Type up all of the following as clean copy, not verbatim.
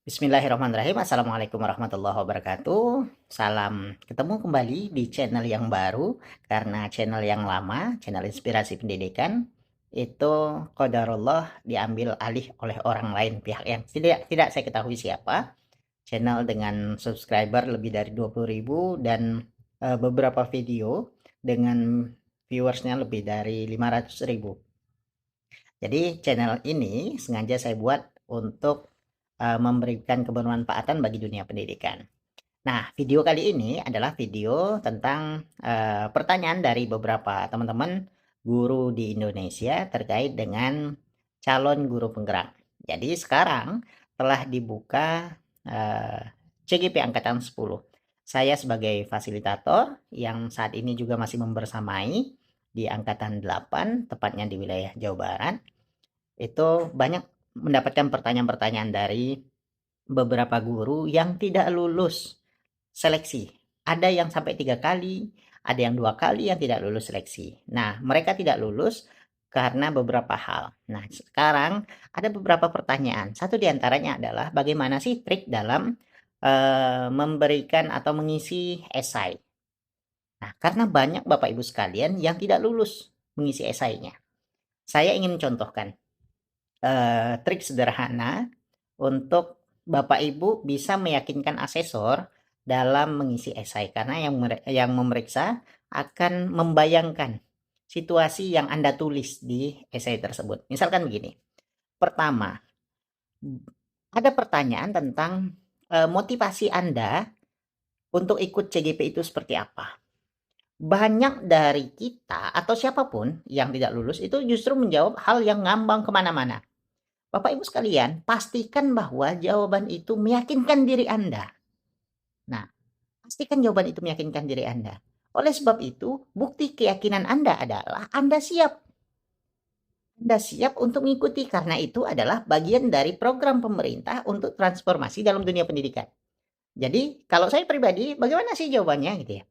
Bismillahirrahmanirrahim. Assalamualaikum warahmatullahi wabarakatuh. Salam ketemu kembali di channel yang baru, karena channel yang lama, channel inspirasi pendidikan, itu qadarullah diambil alih oleh orang lain, pihak yang tidak saya ketahui siapa. Channel dengan subscriber lebih dari 20.000 dan beberapa video dengan viewersnya lebih dari 500.000. Jadi channel ini sengaja saya buat untuk memberikan kebermanfaatan bagi dunia pendidikan. Nah, video kali ini adalah video tentang pertanyaan dari beberapa teman-teman guru di Indonesia terkait dengan calon guru penggerak. Jadi sekarang telah dibuka CGP Angkatan 10. Saya sebagai fasilitator yang saat ini juga masih membersamai di Angkatan 8, tepatnya di wilayah Jawa Barat, itu banyak mendapatkan pertanyaan-pertanyaan dari beberapa guru yang tidak lulus seleksi. Ada yang sampai 3 kali, ada yang 2 kali yang tidak lulus seleksi. Nah, mereka tidak lulus karena beberapa hal. Nah, sekarang ada beberapa pertanyaan. Satu di antaranya adalah bagaimana sih trik dalam memberikan atau mengisi esai. Nah, karena banyak Bapak Ibu sekalian yang tidak lulus mengisi esainya. Saya ingin mencontohkan trik sederhana untuk Bapak Ibu bisa meyakinkan asesor dalam mengisi esai, karena yang memeriksa akan membayangkan situasi yang Anda tulis di esai tersebut. Misalkan begini, pertama, ada pertanyaan tentang motivasi Anda untuk ikut CGP itu seperti apa. Banyak dari kita atau siapapun yang tidak lulus itu justru menjawab hal yang ngambang kemana-mana. Bapak Ibu sekalian, pastikan bahwa jawaban itu meyakinkan diri Anda. Nah, pastikan jawaban itu meyakinkan diri Anda. Oleh sebab itu, bukti keyakinan Anda adalah Anda siap. Anda siap untuk mengikuti, karena itu adalah bagian dari program pemerintah untuk transformasi dalam dunia pendidikan. Jadi, kalau saya pribadi, bagaimana sih jawabannya gitu ya?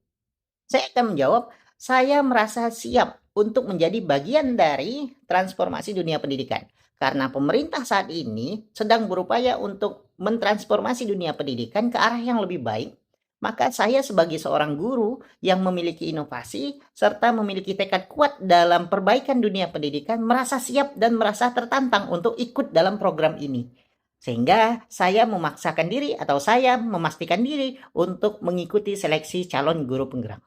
Saya akan menjawab, saya merasa siap untuk menjadi bagian dari transformasi dunia pendidikan. Karena pemerintah saat ini sedang berupaya untuk mentransformasi dunia pendidikan ke arah yang lebih baik. Maka saya sebagai seorang guru yang memiliki inovasi serta memiliki tekad kuat dalam perbaikan dunia pendidikan, merasa siap dan merasa tertantang untuk ikut dalam program ini. Sehingga saya memaksakan diri atau saya memastikan diri untuk mengikuti seleksi calon guru penggerak.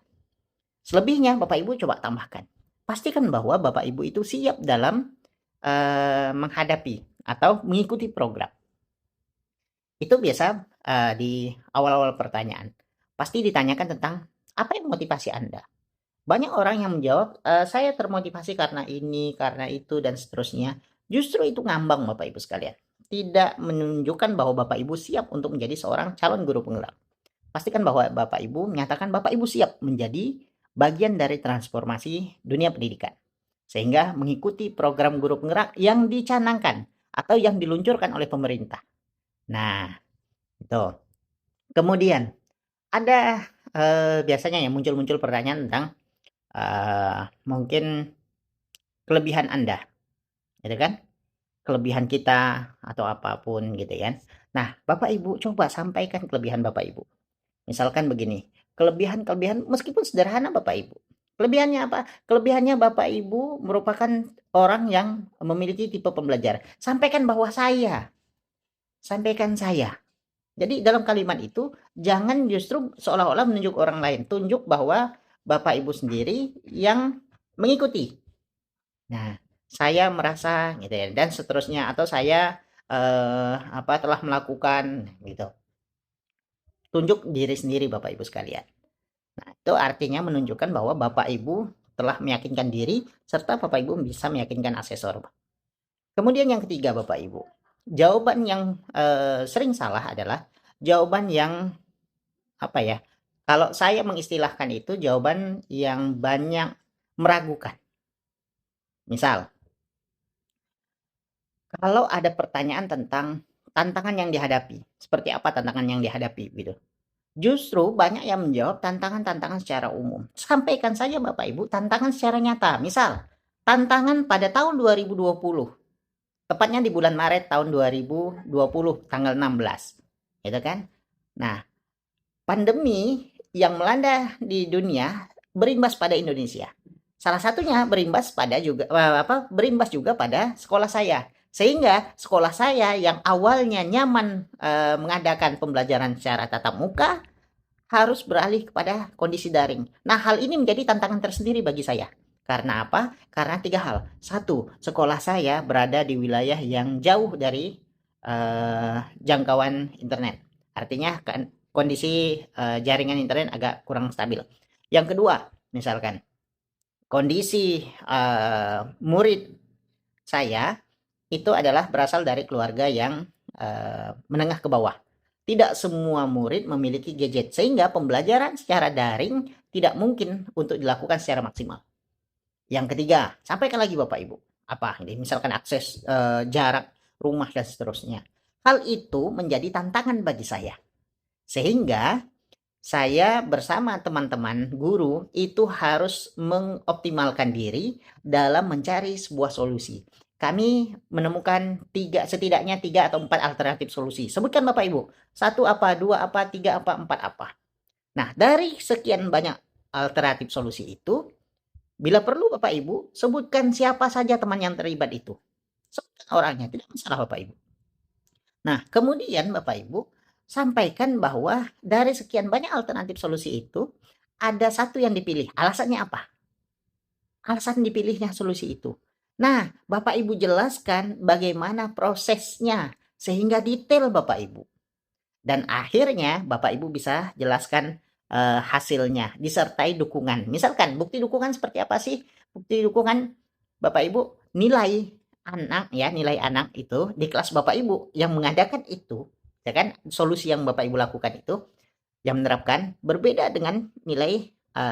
Selebihnya Bapak Ibu coba tambahkan. Pastikan bahwa Bapak Ibu itu siap dalam menghadapi atau mengikuti program. Itu biasa di awal-awal pertanyaan. Pasti ditanyakan tentang apa yang motivasi Anda. Banyak orang yang menjawab, saya termotivasi karena ini, karena itu, dan seterusnya. Justru itu ngambang Bapak Ibu sekalian. Tidak menunjukkan bahwa Bapak Ibu siap untuk menjadi seorang calon guru penggerak. Pastikan bahwa Bapak Ibu menyatakan Bapak Ibu siap menjadi bagian dari transformasi dunia pendidikan, sehingga mengikuti program guru penggerak yang dicanangkan atau yang diluncurkan oleh pemerintah. Nah, itu. Kemudian ada biasanya ya muncul pertanyaan tentang mungkin kelebihan Anda, gitu kan? Kelebihan kita atau apapun gitu kan. Nah, Bapak Ibu coba sampaikan kelebihan Bapak Ibu. Misalkan begini, kelebihan-kelebihan meskipun sederhana Bapak Ibu. Kelebihannya apa? Kelebihannya Bapak Ibu merupakan orang yang memiliki tipe pembelajar. Sampaikan saya. Jadi dalam kalimat itu jangan justru seolah-olah menunjuk orang lain. Tunjuk bahwa Bapak Ibu sendiri yang mengikuti. Nah, saya merasa gitu ya, dan seterusnya, atau saya telah melakukan gitu. Tunjuk diri sendiri Bapak Ibu sekalian. Nah, itu artinya menunjukkan bahwa Bapak Ibu telah meyakinkan diri serta Bapak Ibu bisa meyakinkan asesor. Kemudian yang ketiga Bapak Ibu, jawaban yang sering salah adalah jawaban yang apa ya? Kalau saya mengistilahkan itu jawaban yang banyak meragukan. Misal, kalau ada pertanyaan tentang tantangan yang dihadapi, seperti apa tantangan yang dihadapi gitu. Justru banyak yang menjawab tantangan-tantangan secara umum. Sampaikan saja Bapak Ibu tantangan secara nyata. Misal, tantangan pada tahun 2020, tepatnya di bulan Maret tahun 2020 tanggal 16, gitu kan. Nah, pandemi yang melanda di dunia berimbas pada Indonesia. Salah satunya berimbas juga pada sekolah saya. Sehingga sekolah saya yang awalnya nyaman mengadakan pembelajaran secara tatap muka harus beralih kepada kondisi daring. Nah, hal ini menjadi tantangan tersendiri bagi saya. Karena apa? Karena tiga hal. Satu, sekolah saya berada di wilayah yang jauh dari jangkauan internet. Artinya kan kondisi jaringan internet agak kurang stabil. Yang kedua, misalkan kondisi murid saya itu adalah berasal dari keluarga yang menengah ke bawah. Tidak semua murid memiliki gadget, sehingga pembelajaran secara daring tidak mungkin untuk dilakukan secara maksimal. Yang ketiga, sampaikan lagi Bapak Ibu, apa ini misalkan akses jarak rumah dan seterusnya. Hal itu menjadi tantangan bagi saya. Sehingga saya bersama teman-teman guru itu harus mengoptimalkan diri dalam mencari sebuah solusi. Kami menemukan setidaknya 3 atau 4 alternatif solusi. Sebutkan Bapak Ibu, 1 apa, 2 apa, 3 apa, 4 apa. Nah, dari sekian banyak alternatif solusi itu, bila perlu Bapak Ibu, sebutkan siapa saja teman yang terlibat itu. Sebutkan orangnya, tidak masalah Bapak Ibu. Nah, kemudian Bapak Ibu, sampaikan bahwa dari sekian banyak alternatif solusi itu, ada satu yang dipilih. Alasannya apa? Alasan dipilihnya solusi itu. Nah, Bapak Ibu jelaskan bagaimana prosesnya, sehingga detail Bapak Ibu. Dan akhirnya Bapak Ibu bisa jelaskan hasilnya, disertai dukungan. Misalkan, bukti dukungan seperti apa sih? Bukti dukungan Bapak Ibu, nilai nilai anak itu di kelas Bapak Ibu yang mengadakan itu, ya kan, solusi yang Bapak Ibu lakukan itu yang menerapkan berbeda dengan nilai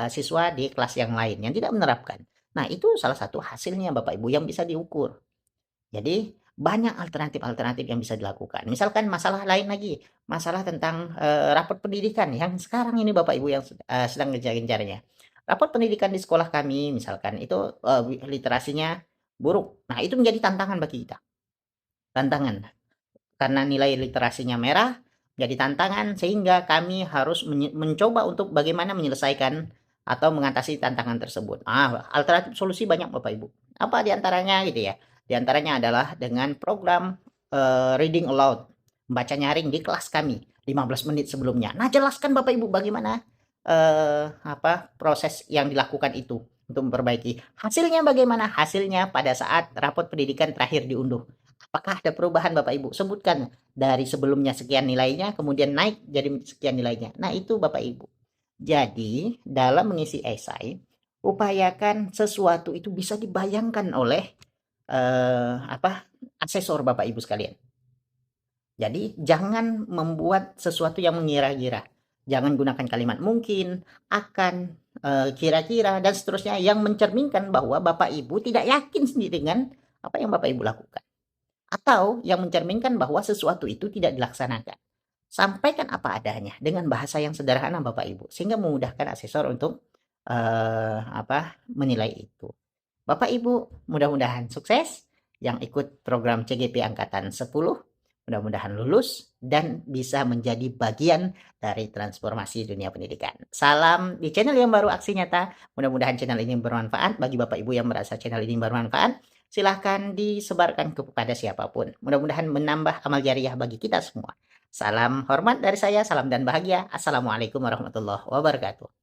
siswa di kelas yang lain yang tidak menerapkan. Nah, itu salah satu hasilnya Bapak Ibu yang bisa diukur. Jadi banyak alternatif-alternatif yang bisa dilakukan. Misalkan masalah lain lagi, masalah tentang rapot pendidikan yang sekarang ini Bapak Ibu yang sedang gencar-gencarnya. Rapot pendidikan di sekolah kami misalkan itu literasinya buruk. Nah, itu menjadi tantangan bagi kita. Tantangan. Karena nilai literasinya merah, jadi tantangan sehingga kami harus mencoba untuk bagaimana menyelesaikan atau mengatasi tantangan tersebut. Alternatif solusi banyak Bapak Ibu. Apa di antaranya gitu ya? Di antaranya adalah dengan program reading aloud, membaca nyaring di kelas kami 15 menit sebelumnya. Nah, jelaskan Bapak Ibu bagaimana proses yang dilakukan itu untuk memperbaiki. Hasilnya bagaimana? Hasilnya pada saat rapot pendidikan terakhir diunduh. Apakah ada perubahan Bapak Ibu? Sebutkan dari sebelumnya sekian nilainya, kemudian naik jadi sekian nilainya. Nah, itu Bapak Ibu. Jadi, dalam mengisi esai, upayakan sesuatu itu bisa dibayangkan oleh asesor Bapak Ibu sekalian. Jadi, jangan membuat sesuatu yang mengira-gira. Jangan gunakan kalimat mungkin, akan, kira-kira, dan seterusnya yang mencerminkan bahwa Bapak Ibu tidak yakin sendiri dengan apa yang Bapak Ibu lakukan. Atau yang mencerminkan bahwa sesuatu itu tidak dilaksanakan. Sampaikan apa adanya dengan bahasa yang sederhana Bapak Ibu, sehingga memudahkan asesor untuk menilai itu. Bapak Ibu, mudah-mudahan sukses yang ikut program CGP angkatan 10, mudah-mudahan lulus dan bisa menjadi bagian dari transformasi dunia pendidikan. Salam di channel yang baru Aksi Nyata. Mudah-mudahan channel ini bermanfaat bagi Bapak Ibu yang merasa channel ini bermanfaat. Silahkan disebarkan kepada siapapun. Mudah-mudahan menambah amal jariah bagi kita semua. Salam hormat dari saya, salam dan bahagia. Assalamualaikum warahmatullahi wabarakatuh.